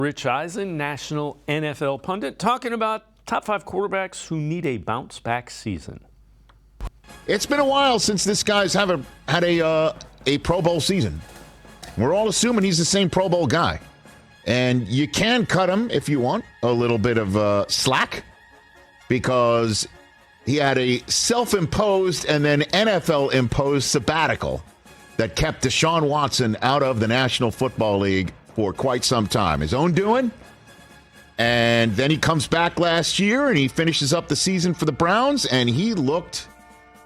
Rich Eisen, national NFL pundit, talking about top 5 quarterbacks who need a bounce-back season. It's been a while since this guy's had a Pro Bowl season. We're all assuming he's the same Pro Bowl guy. And you can cut him if you want a little bit of slack, because he had a self-imposed and then NFL-imposed sabbatical that kept Deshaun Watson out of the National Football League for quite some time. His own doing. And then he comes back last year and he finishes up the season for the Browns, and he looked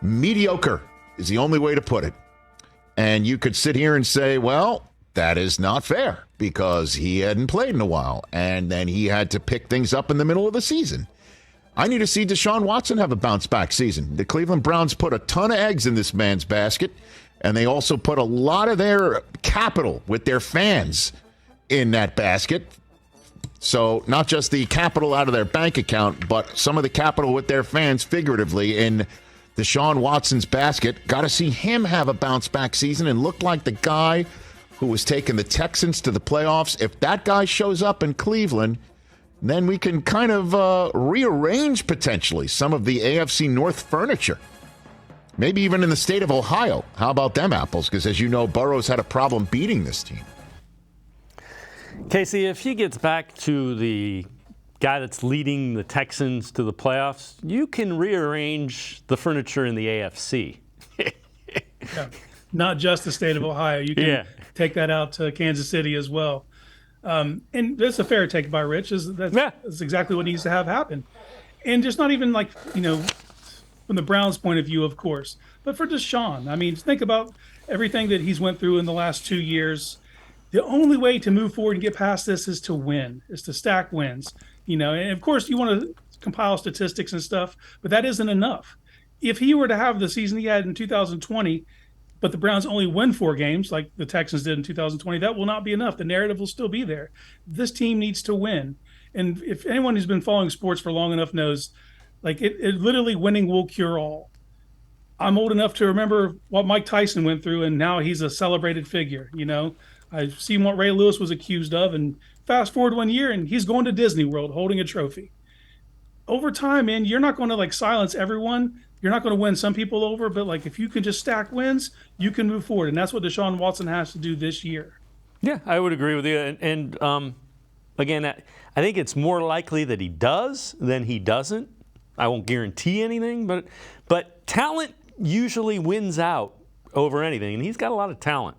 mediocre, is the only way to put it. And you could sit here and say, well, that is not fair, because he hadn't played in a while, and then he had to pick things up in the middle of the season. I need to see Deshaun Watson have a bounce-back season. The Cleveland Browns put a ton of eggs in this man's basket, and they also put a lot of their capital with their fans in that basket. So not just the capital out of their bank account, but some of the capital with their fans figuratively in Deshaun Watson's basket. Got to see him have a bounce-back season and look like the guy who was taking the Texans to the playoffs. If that guy shows up in Cleveland, then we can kind of rearrange potentially some of the AFC North furniture. Maybe even in the state of Ohio. How about them apples? Because as you know, Burrow's had a problem beating this team. Casey, if he gets back to the guy that's leading the Texans to the playoffs, you can rearrange the furniture in the AFC. Yeah. Not just the state of Ohio. You can take that out to Kansas City as well. And that's a fair take by Rich. That's exactly what needs to have happen. And just not even like, from the Browns' point of view, of course, but for Deshaun. I mean, think about everything that he's went through in the last 2 years. The only way to move forward and get past this is to win, is to stack wins. And of course you want to compile statistics and stuff, but that isn't enough. If he were to have the season he had in 2020, but the Browns only win 4 games like the Texans did in 2020, that will not be enough. The narrative will still be there. This team needs to win. And if anyone who's been following sports for long enough knows, like it literally winning will cure all. I'm old enough to remember what Mike Tyson went through, and now he's a celebrated figure. I've seen what Ray Lewis was accused of, and fast forward 1 year, and he's going to Disney World holding a trophy. Over time, man, you're not going to silence everyone. You're not going to win some people over, but if you can just stack wins, you can move forward, and that's what Deshaun Watson has to do this year. Yeah, I would agree with you. And again, I think it's more likely that he does than he doesn't. I won't guarantee anything, but talent usually wins out over anything, and he's got a lot of talent.